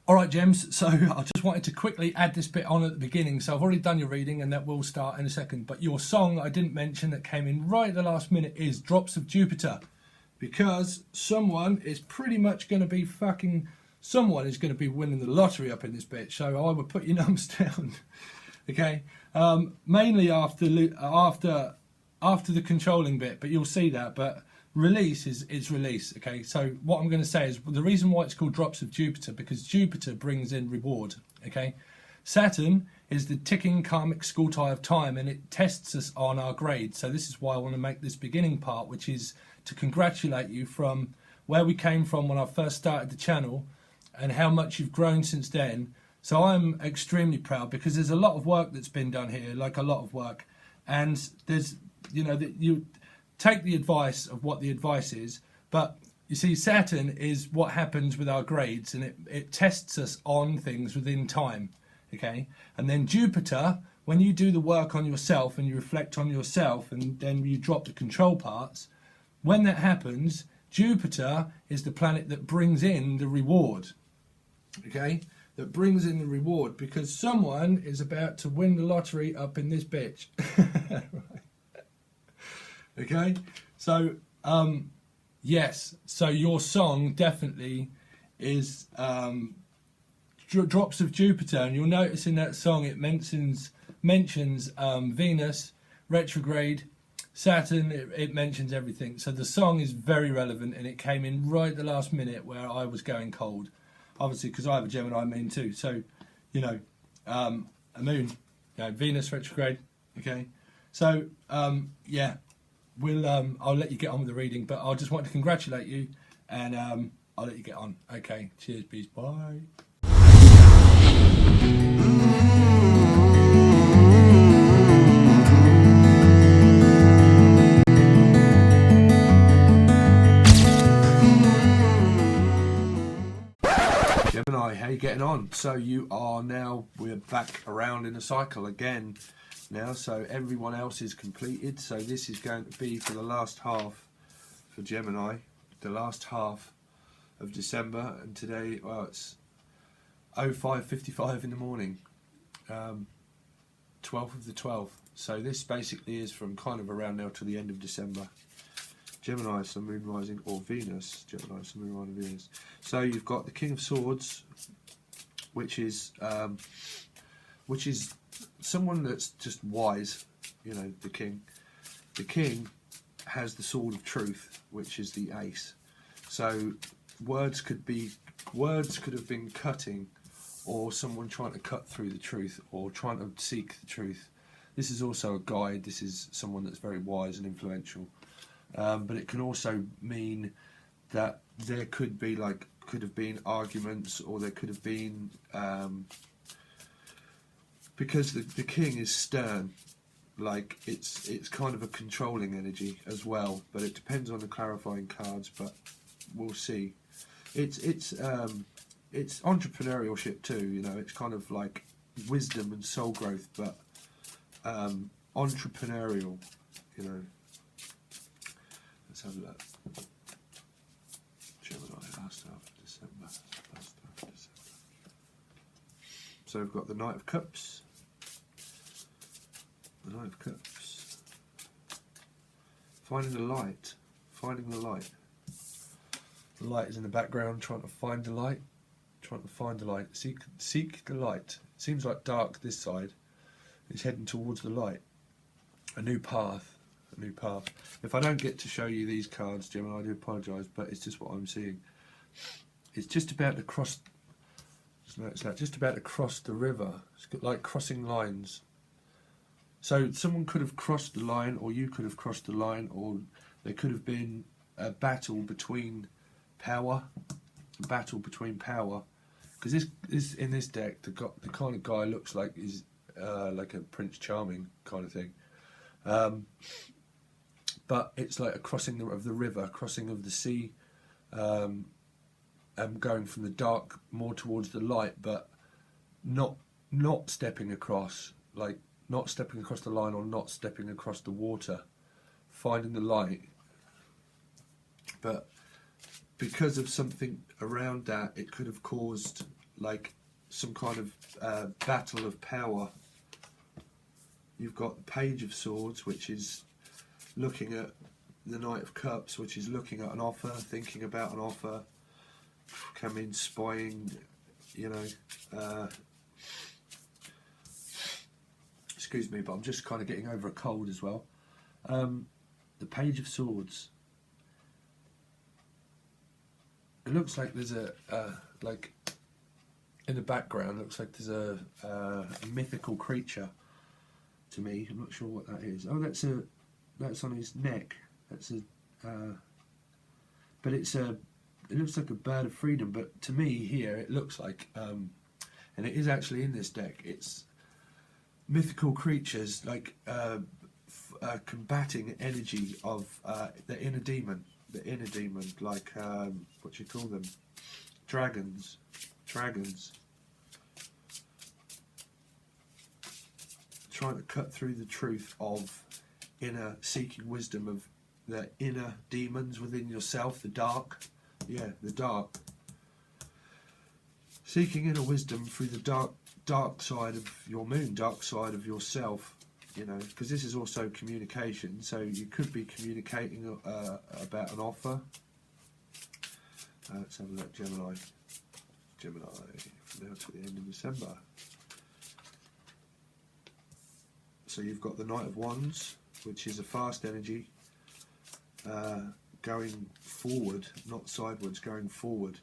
Alright gems, so I just wanted to quickly add this bit on at the beginning. So I've already done your reading and that will start in a second. But your song I didn't mention that came in right at the last minute is Drops of Jupiter. Because someone is pretty much going to be someone is going to be winning the lottery up in this bit. So I would put your numbers down. Okay, mainly after the controlling bit, but you'll see that. But release is release. Okay, so what I'm going to say is the reason why it's called Drops of Jupiter, because Jupiter brings in reward. Okay, Saturn is the ticking karmic school tie of time, and it tests us on our grade. So this is why I want to make this beginning part, which is to congratulate you from where we came from when I first started the channel and how much you've grown since then. So I'm extremely proud because there's a lot of work that's been done here, like a lot of work. And there's, you know, that you take the advice of what the advice is, but you see Saturn is what happens with our grades, and it tests us on things within time, okay? And then Jupiter, when you do the work on yourself and you reflect on yourself and then you drop the control parts, when that happens, Jupiter is the planet that brings in the reward, okay? That brings in the reward because someone is about to win the lottery up in this bitch. Right. Okay, so yes, so your song definitely is Drops of Jupiter, and you'll notice in that song it mentions Venus retrograde, Saturn, it mentions everything. So the song is very relevant, and it came in right at the last minute where I was going cold. Obviously, because I have a Gemini moon too. So, you know, a moon, you know, Venus retrograde. Okay, so yeah, I'll let you get on with the reading, but I just want to congratulate you, and I'll let you get on. Okay, cheers, peace, bye. Gemini, how you getting on? So we're back around in a cycle again now, so everyone else is completed, so this is going to be for the last half for Gemini, the last half of December, and today, well, it's 05:55 in the morning, 12th of the 12th, so this basically is from kind of around now to the end of December. Gemini, Sun, Moon, Rising, or Venus. Gemini, Sun, Moon, Rising, Venus. So you've got the King of Swords, which is someone that's just wise. You know, the King. The King has the Sword of Truth, which is the Ace. So words could have been cutting, or someone trying to cut through the truth, or trying to seek the truth. This is also a guide. This is someone that's very wise and influential. But it can also mean that there could have been arguments, or there could have been because the King is stern, like it's kind of a controlling energy as well. But it depends on the clarifying cards. But we'll see. It's entrepreneurship too. You know, it's kind of like wisdom and soul growth, but entrepreneurial. You know. Let's have a look. Gemini, last half of December. So we've got the Knight of Cups. The Knight of Cups. Finding the light. Finding the light. The light is in the background, trying to find the light. Trying to find the light. Seek the light. It seems like dark this side. It's heading towards the light. A new path. A new path. If I don't get to show you these cards, Gemini, I do apologise, but it's just what I'm seeing. It's just about to cross. It's like just about to cross the river. It's like crossing lines. So someone could have crossed the line, or you could have crossed the line, or there could have been a battle between power. A battle between power. Because this in this deck, the kind of guy looks like is like a Prince Charming kind of thing. But it's like a crossing of the river, crossing of the sea, going from the dark more towards the light, but not stepping across, like not stepping across the line or not stepping across the water, finding the light. But because of something around that, it could have caused like some kind of battle of power. You've got the Page of Swords, which is looking at the Knight of Cups, which is looking at an offer, thinking about an offer, coming, spying, you know. Excuse me, but I'm just kind of getting over a cold as well. The Page of Swords. It looks like there's a like in the background. Looks like there's a mythical creature. To me, I'm not sure what that is. Oh, that's on his neck. That's but it looks like a bird of freedom. But to me, here it looks like, and it is actually in this deck. It's mythical creatures like combating energy of the inner demon. The inner demon, like what do you call them? Dragons. Trying to cut through the truth of seeking wisdom of the inner demons within yourself, the dark. Yeah, the dark. Seeking inner wisdom through the dark side of your moon, dark side of yourself. You know, because this is also communication, so you could be communicating about an offer. Let's have a look, Gemini from now to the end of December. So you've got the Knight of Wands, which is a fast energy, going forward, not sideways, going forward.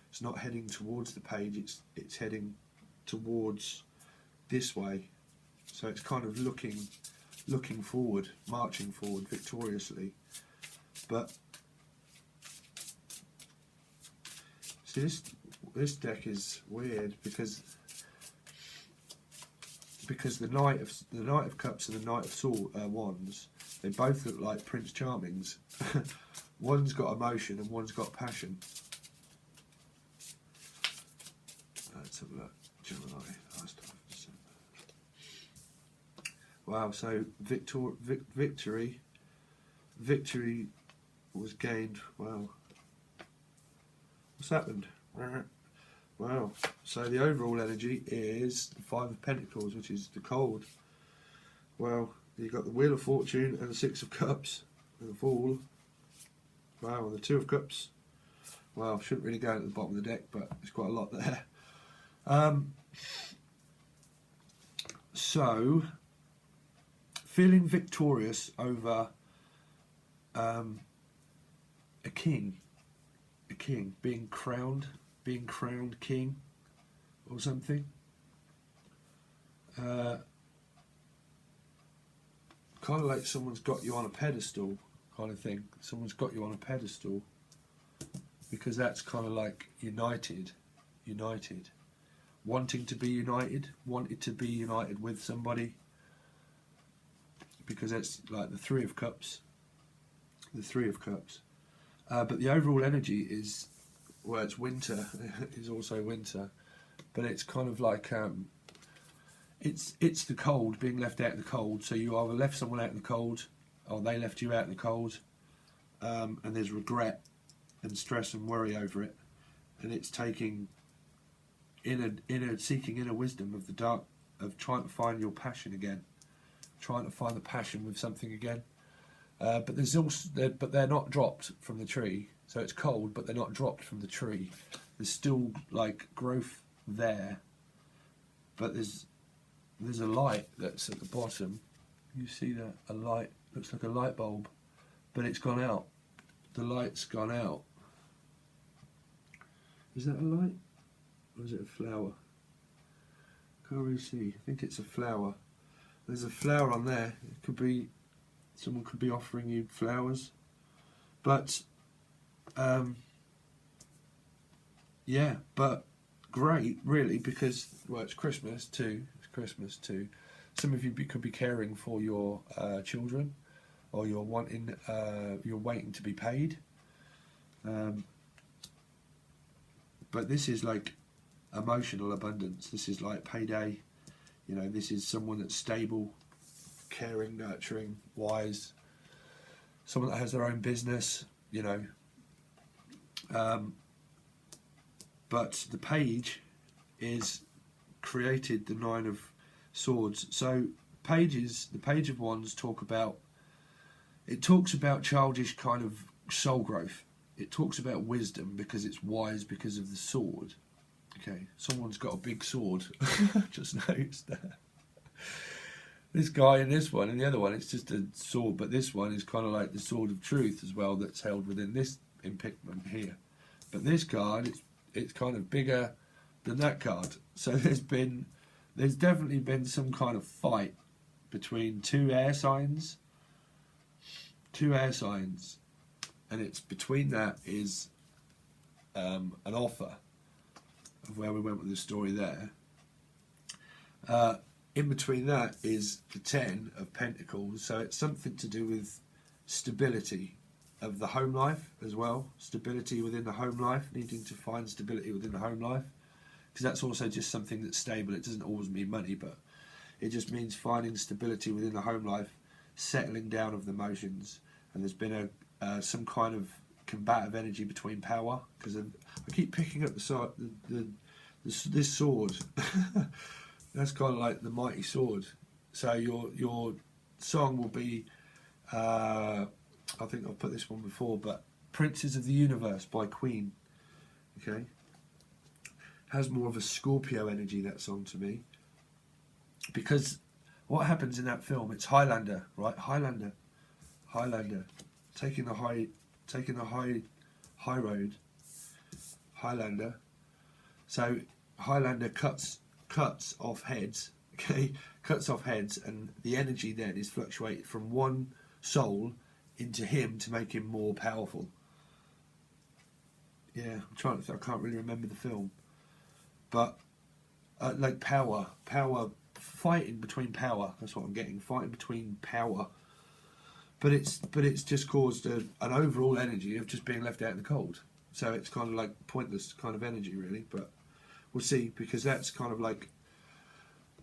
It's not heading towards the page, it's heading towards this way. So it's kind of looking forward, marching forward victoriously. But see, this deck is weird because the Knight of Cups and the Knight of Wands, they both look like Prince Charmings. One's got emotion and one's got passion. Let's have a look. Gemini, last time. Wow, so victory was gained. Wow. What's happened? Wow. So the overall energy is the Five of Pentacles, which is the cold. Well, you've got the Wheel of Fortune and the Six of Cups and the Fool. Wow, and the Two of Cups. Well, shouldn't really go at the bottom of the deck, but there's quite a lot there. So, feeling victorious over a king, being crowned king or something. Kind of like someone's got you on a pedestal kind of thing. Someone's got you on a pedestal because that's kind of like united, wanting to be united, wanted to be united with somebody, because it's like the Three of Cups. But the overall energy is, well, it's winter. It's also winter, but it's kind of like it's the cold, being left out in the cold. So you either left someone out in the cold, or they left you out in the cold, and there's regret and stress and worry over it, and it's taking seeking inner wisdom of the dark, of trying to find your passion again, trying to find the passion with something again. But there's also, but they're not dropped from the tree. So it's cold, but they're not dropped from the tree. There's still like growth there, but there's a light that's at the bottom. You see that? A light, looks like a light bulb, but it's gone out. The light's gone out. Is that a light? Or is it a flower? Can't really see. I think it's a flower. There's a flower on there. It could be, someone could be offering you flowers. But, yeah, but great, really, because, well, it's Christmas too. Some of you could be caring for your children, or you're waiting to be paid. But this is like emotional abundance. This is like payday. You know, this is someone that's stable, caring, nurturing, wise. Someone that has their own business, you know. But the page is created the Nine of Swords. So the Page of Wands talks about childish kind of soul growth. It talks about wisdom because it's wise because of the sword. Okay, someone's got a big sword. Just noticed that. This guy in this one and the other one, it's just a sword, but this one is kind of like the sword of truth as well, that's held within this impeachment here. But this card, it's kind of bigger than that card. So there's definitely been some kind of fight between two air signs, and it's between that is an offer of where we went with the story there. In between that is the Ten of Pentacles, so it's something to do with stability of the home life as well, stability within the home life, needing to find stability within the home life, because that's also just something that's stable. It doesn't always mean money, but it just means finding stability within the home life, settling down of the emotions, and there's been some kind of combative energy between power, because I keep picking up this sword. That's kind of like the mighty sword. So your song will be, I think I've put this one before, but Princes of the Universe by Queen. Okay, has more of a Scorpio energy, that song, to me, because what happens in that film? It's Highlander, right? Highlander, taking the high road. Highlander. So Highlander cuts off heads, okay, and the energy then is fluctuated from one soul into him to make him more powerful. Yeah, I'm trying to think, I can't really remember the film, but like power, fighting between power. That's what I'm getting, fighting between power. But it's just caused an overall energy of just being left out in the cold. So it's kind of like pointless kind of energy, really. But we'll see, because that's kind of like,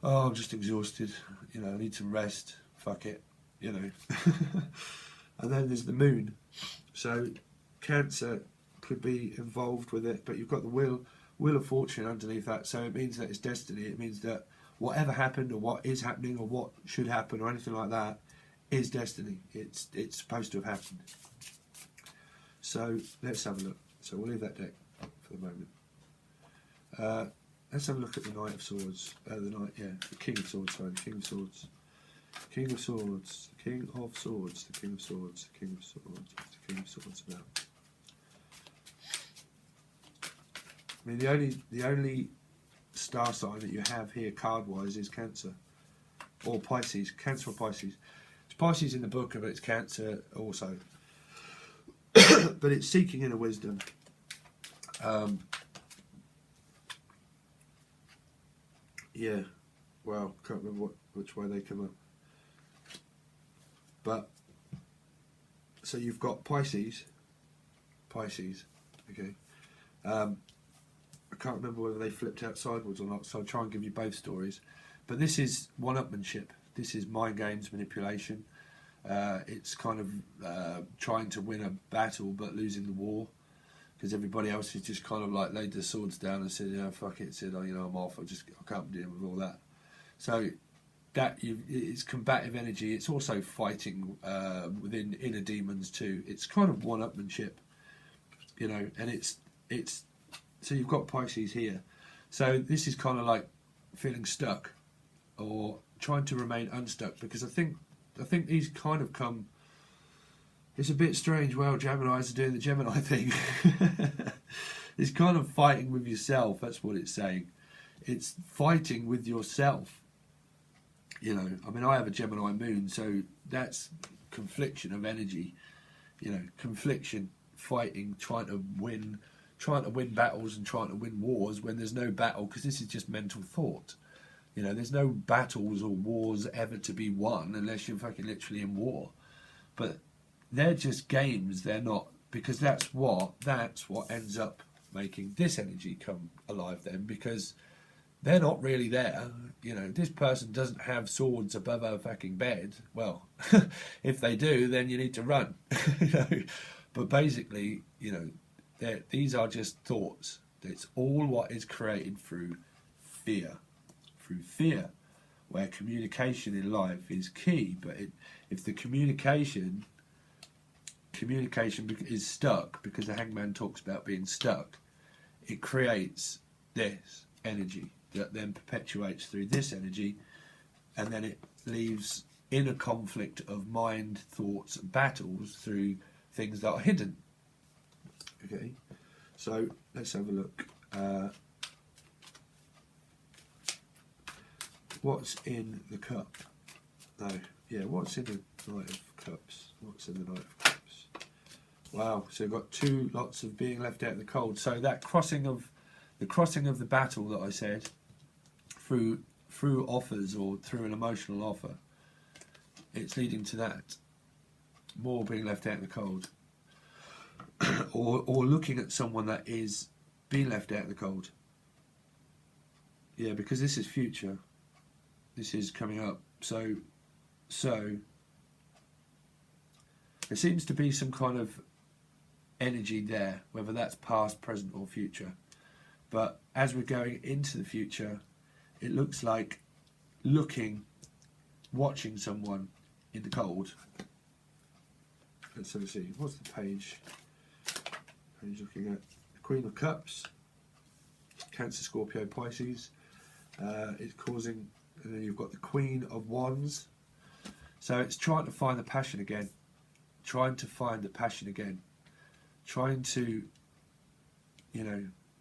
oh, I'm just exhausted, I need some rest, fuck it, And then there's the moon. So Cancer could be involved with it, but you've got the wheel of fortune underneath that, so it means that it's destiny. It means that whatever happened or what is happening or what should happen or anything like that is destiny. It's supposed to have happened. So let's have a look. So we'll leave that deck for the moment. Let's have a look at the Knight of Swords. The King of Swords, sorry, the King of Swords. King of Swords, the King of Swords, the King of Swords, the King of Swords, what's the King of Swords about? I mean, the only star sign that you have here card-wise is Cancer. Or Pisces, Cancer or Pisces. It's Pisces in the book, but it's Cancer also. But it's seeking inner wisdom. Yeah, well, can't remember which way they come up. But, so you've got Pisces, okay. I can't remember whether they flipped out sideways or not, so I'll try and give you both stories. But this is one-upmanship. This is mind games, manipulation. It's kind of trying to win a battle but losing the war, because everybody else has just kind of like laid their swords down and said, fuck it, said, I'm off, I can't deal with all that. So it's combative energy. It's also fighting within inner demons too. It's kind of one-upmanship, and it's so you've got Pisces here. So this is kind of like feeling stuck or trying to remain unstuck, because I think these kind of come. It's a bit strange. Well, Geminis are doing the Gemini thing. It's kind of fighting with yourself. That's what it's saying. It's fighting with yourself. I mean, I have a Gemini moon, so that's confliction of energy. Confliction, fighting, trying to win battles and trying to win wars when there's no battle, because this is just mental thought. There's no battles or wars ever to be won unless you're fucking literally in war. But they're just games. They're not, because that's what ends up making this energy come alive then, because they're not really there. This person doesn't have swords above her fucking bed. Well, if they do, then you need to run. But basically, these are just thoughts. It's all what is created through fear. Through fear, where communication in life is key. But if the communication is stuck, because the Hangman talks about being stuck, it creates this energy that then perpetuates through this energy, and then it leaves inner conflict of mind, thoughts, and battles through things that are hidden. Okay, so let's have a look. What's in the cup? No, yeah, what's in the Knight of Cups? What's in the Knight of Cups? Wow, so we've got two lots of being left out in the cold. So that crossing of the battle that I said, through offers or through an emotional offer, it's leading to that. More being left out in the cold. or looking at someone that is being left out in the cold. Yeah, because this is future. This is coming up. So there seems to be some kind of energy there, whether that's past, present or future. But as we're going into the future, it looks like watching someone in the cold. Let's have a see. What's the page? Page looking at the Queen of Cups, Cancer, Scorpio, Pisces. It's causing, and then you've got the Queen of Wands. So it's trying to find the passion again. Trying to find the passion again. Trying to,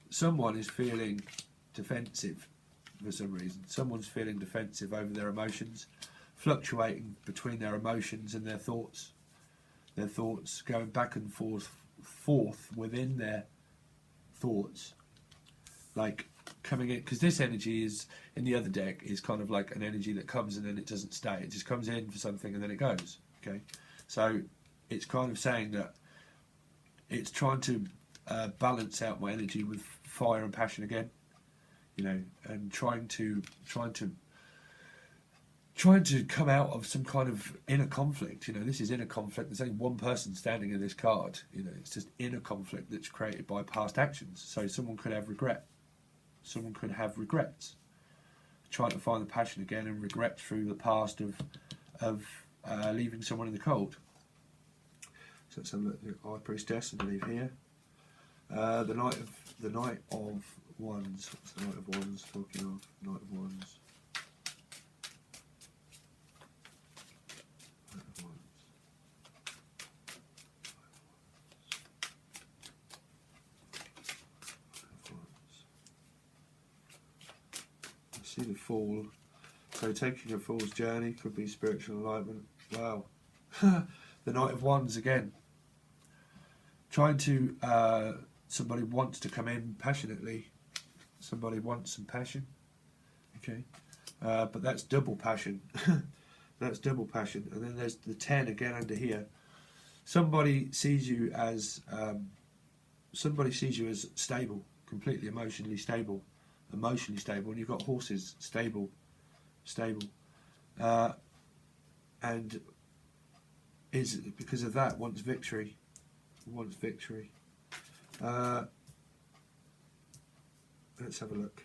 someone is feeling defensive for some reason. Someone's feeling defensive over their emotions, fluctuating between their emotions and their thoughts. Their thoughts going back and forth within their thoughts, like coming in, because this energy is in the other deck is kind of like an energy that comes and then it doesn't stay. It just comes in for something and then it goes. Okay, so it's kind of saying that it's trying to balance out my energy with fire and passion again, and trying to come out of some kind of inner conflict. This is inner conflict. There's only one person standing in this card. It's just inner conflict that's created by past actions. So someone could have regret. Someone could have regrets. Trying to find the passion again and regret through the past of leaving someone in the cold. So let's have a look at the High Priestess, I believe here. The Knight of Wands. What's the Knight of Wands talking of? Knight of Wands. See the Fool. So taking a fool's journey could be spiritual enlightenment. Wow. The Knight of Wands again. Trying to, somebody wants to come in passionately. Somebody wants some passion. Okay. But that's double passion. That's double passion. And then there's the 10 again under here. Somebody sees you as stable, completely emotionally stable. And you've got horses, stable, and is because of that wants victory. Let's have a look.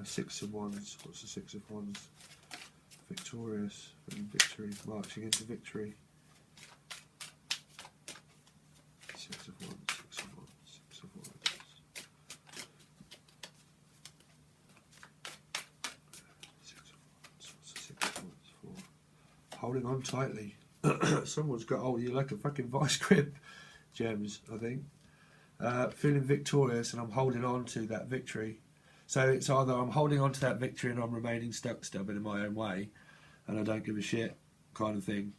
Six of Wands. What's the Six of Wands? Victorious, victory, marching into victory. Six of Wands. Holding on tightly. Someone's got hold of you like a fucking vice grip, Gems, I think. Feeling victorious and I'm holding on to that victory. So it's either I'm holding on to that victory and I'm remaining stuck stubborn in my own way and I don't give a shit kind of thing,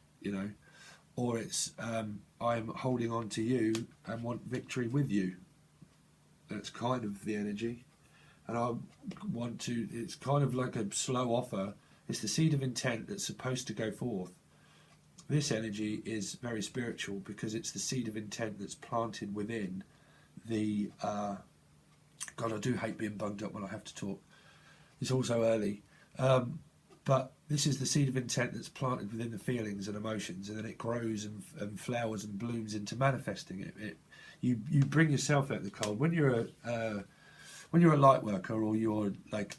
or it's I'm holding on to you and want victory with you. That's kind of the energy. And I want to, it's kind of like a slow offer. It's the seed of intent that's supposed to go forth. This energy is very spiritual because it's the seed of intent that's planted within the... God, I do hate being bunged up when I have to talk. It's also early. But this is the seed of intent that's planted within the feelings and emotions, and then it grows and flowers and blooms into manifesting it. You bring yourself out of the cold. When you're when you're a light worker or you're like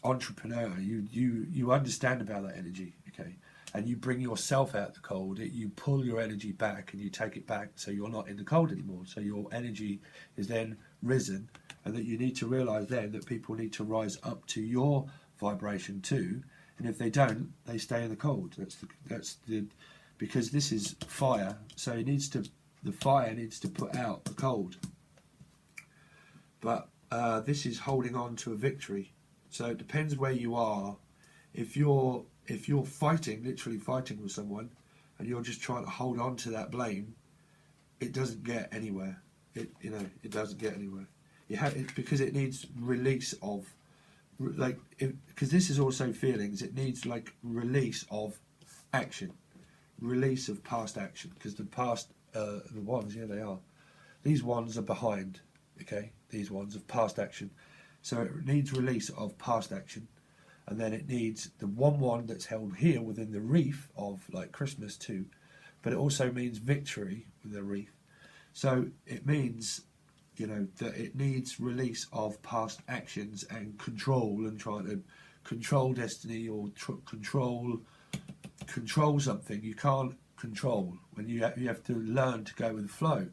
entrepreneur, you understand about that energy, okay? And you bring yourself out the cold. You pull your energy back and you take it back, so you're not in the cold anymore. So your energy is then risen, and that you need to realise then that people need to rise up to your vibration too. And if they don't, they stay in the cold. That's the because this is fire, so the fire needs to put out the cold. But this is holding on to a victory. So it depends where you are. If you're fighting, literally fighting with someone, and you're just trying to hold on to that blame, it doesn't get anywhere. It doesn't get anywhere. Because it needs release of, because this is also feelings. It needs like release of action, release of past action. Because the past, the ones, yeah, they are. These ones are behind. Okay, these ones of past action. So it needs release of past action. And then it needs the one that's held here within the wreath of like Christmas too, but it also means victory with the wreath. So it means, that it needs release of past actions and control, and trying to control destiny or control something. You can't control when you have to learn to go with the flow.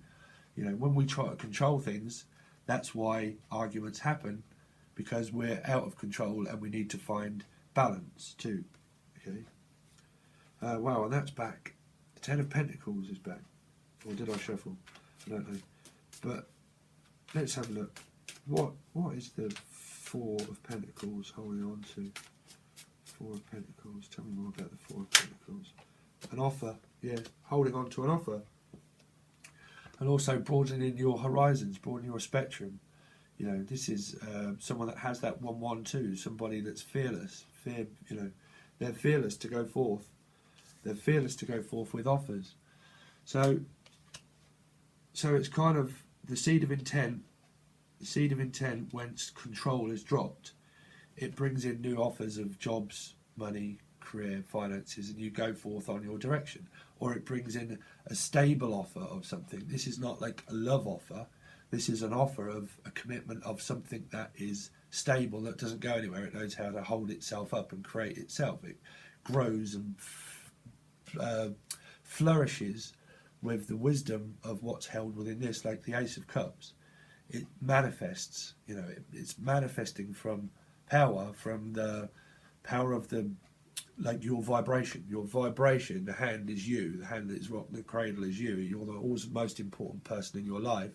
When we try to control things, that's why arguments happen. Because we're out of control and we need to find balance too. Okay. Wow, and that's back. The Ten of Pentacles is back. Or did I shuffle? I don't know. But let's have a look. What is the Four of Pentacles holding on to? Four of Pentacles. Tell me more about the Four of Pentacles. An offer. Yeah, holding on to an offer. And also broadening your horizons, broadening your spectrum. This is someone that has that 1-1-2, somebody that's fearless. They're fearless to go forth. They're fearless to go forth with offers. So it's kind of the seed of intent. The seed of intent, whence control is dropped, it brings in new offers of jobs, money, career, finances, and you go forth on your direction. Or it brings in a stable offer of something. This is not like a love offer. This is an offer of a commitment of something that is stable, that doesn't go anywhere. It knows how to hold itself up and create itself. It grows and flourishes with the wisdom of what's held within this, like the Ace of Cups. It manifests, it's manifesting from the power of like your vibration. Your vibration, the hand is you, the hand that is rock, the cradle is you. You're the most important person in your life.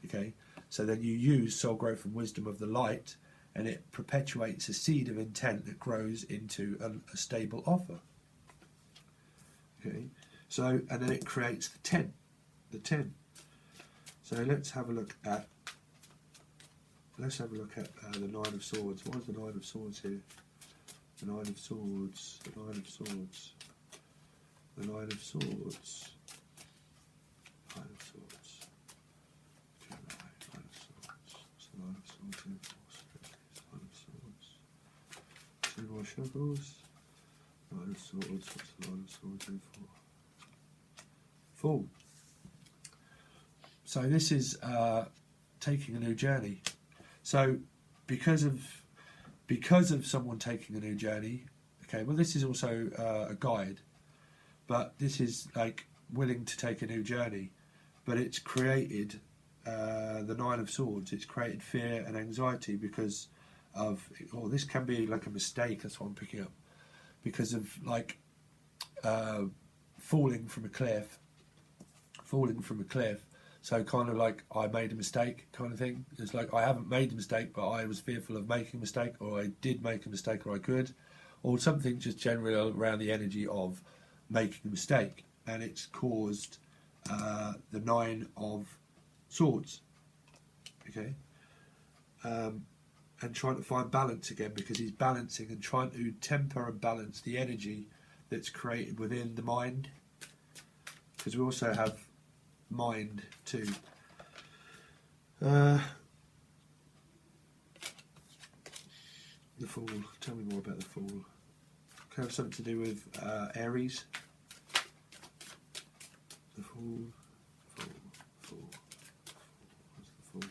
Okay, so then you use soul growth and wisdom of the light, and it perpetuates a seed of intent that grows into a stable offer. Okay, so and then it creates the 10. So let's have a look at the Nine of Swords. What is the Nine of Swords here? The Nine of Swords. The Nine of Swords. The Nine of Swords. Nine of Swords. Nine of Swords. Two more shuffles. Nine of Swords. What's the Nine of Swords in for? Fool. So this is taking a new journey. So because of someone taking a new journey, okay. Well, this is also a guide, but this is like willing to take a new journey, but it's created. The Nine of Swords, it's created fear and anxiety because of, this can be like a mistake, that's what I'm picking up, because of like falling from a cliff, so kind of like I made a mistake kind of thing. It's like I haven't made a mistake, but I was fearful of making a mistake, or I did make a mistake, or I could, or something just generally around the energy of making a mistake, and it's caused the Nine of Swords, okay, and trying to find balance again, because he's balancing and trying to temper and balance the energy that's created within the mind, because we also have mind too. The Fool. Tell me more about the Fool. Could have something to do with Aries. The Fool. Fool. What's the Fool?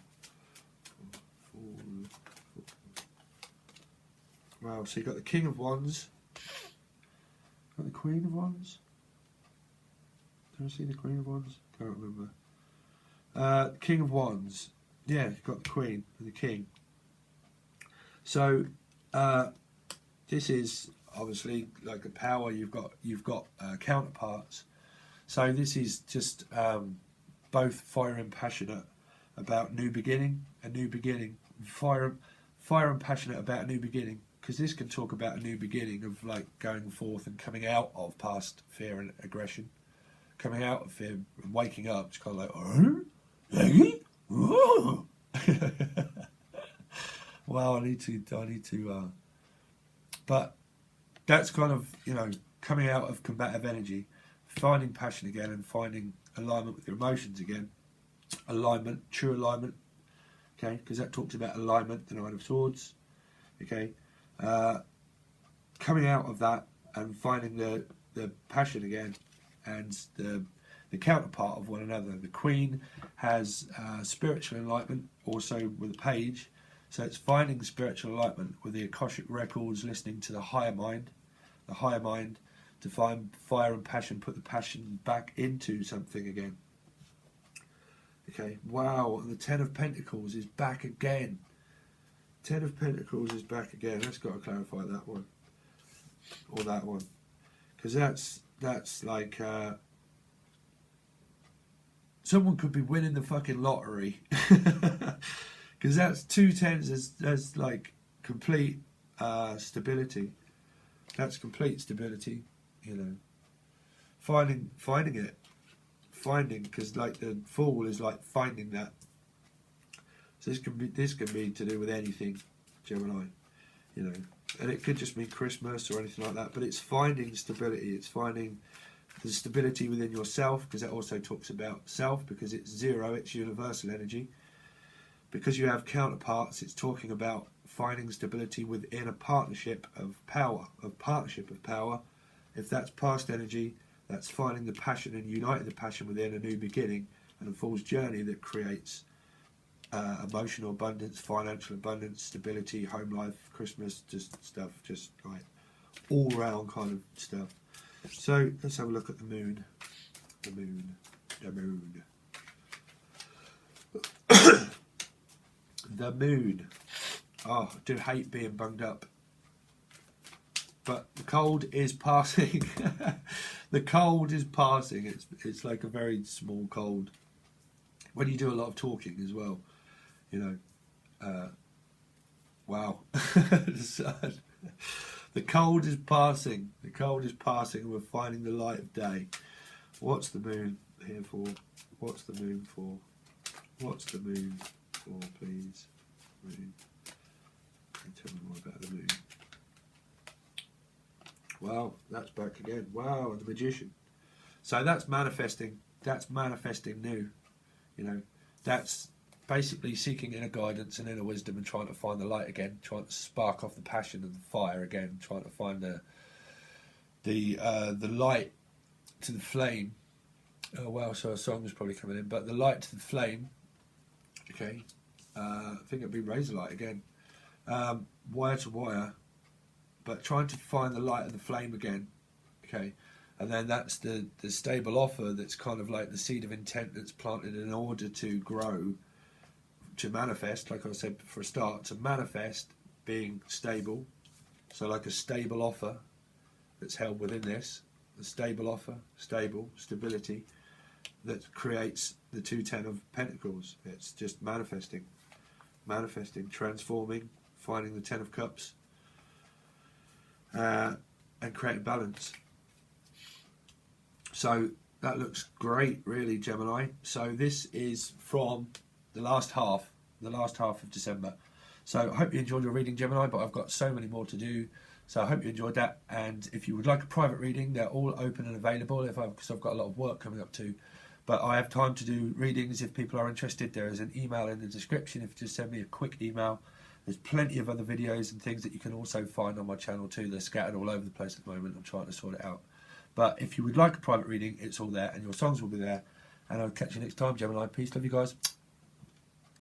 Fool. Wow, so you've got the King of Wands. Got the Queen of Wands? Did I see the Queen of Wands? Can't remember. King of Wands. Yeah, you've got the Queen and the King. So this is obviously like a power. You've got counterparts. So this is just both fire and passionate about new beginning, a new beginning. Fire and passionate about a new beginning, because this can talk about a new beginning of like going forth and coming out of past fear and aggression, coming out of fear and waking up. It's kind of like, wow, I need to. But that's kind of, you know, coming out of combative energy, finding passion again, and finding alignment with your emotions again. Alignment, true alignment. Okay, because that talks about alignment, the Nine of Swords. Okay, coming out of that and finding the passion again, and the counterpart of one another. The Queen has spiritual enlightenment, also with a page. So it's finding spiritual enlightenment with the Akashic records, listening to the higher mind, to find fire and passion, put the passion back into something again. Okay, wow, and the Ten of Pentacles is back again. Ten of Pentacles is back again. Let's got to clarify that one. Or that one. Because that's like... someone could be winning the fucking lottery. Because that's two tens as like complete stability. That's complete stability, you know. Finding it. Because like the Fool is like finding that. So this can be to do with anything, Gemini, you know, and it could just be Christmas or anything like that. But it's finding stability. It's finding the stability within yourself, because that also talks about self, because it's zero. It's universal energy. Because you have counterparts, it's talking about finding stability within a partnership of power, If that's past energy, that's finding the passion and uniting the passion within a new beginning and a Fool's journey that creates emotional abundance, financial abundance, stability, home life, Christmas, just stuff, just like all round kind of stuff. So let's have a look at the moon. The moon. The moon. Oh, I do hate being bunged up. But the cold is passing. The cold is passing. It's like a very small cold. When you do a lot of talking as well, you know. Wow. The cold is passing. The cold is passing, and we're finding the light of day. What's the moon here for? What's the moon for? What's the moon for, please? Moon. Tell me more about the moon. Wow, that's back again. Wow, and the Magician. So that's manifesting. That's manifesting new. You know, that's basically seeking inner guidance and inner wisdom and trying to find the light again, trying to spark off the passion and the fire again, trying to find the light to the flame. Oh wow, so a song is probably coming in, but the light to the flame. Okay, I think it'll be Razorlight again. Wire to wire, but trying to find the light of the flame again. Okay, and then that's the stable offer, that's kind of like the seed of intent that's planted in order to grow, to manifest, like I said for a start, to manifest being stable. So like a stable offer that's held within this, the stable offer, stability, that creates the 210 of Pentacles. It's just manifesting, transforming, finding the 10 of Cups, and creating balance. So that looks great, really, Gemini. So this is from the last half of December. So I hope you enjoyed your reading, Gemini, but I've got so many more to do. So I hope you enjoyed that. And if you would like a private reading, they're all open and available, because I've got a lot of work coming up too. But I have time to do readings if people are interested. There is an email in the description. If you just send me a quick email. There's plenty of other videos and things that you can also find on my channel too. They're scattered all over the place at the moment. I'm trying to sort it out. But if you would like a private reading, it's all there, and your songs will be there. And I'll catch you next time, Gemini. Peace, love you guys.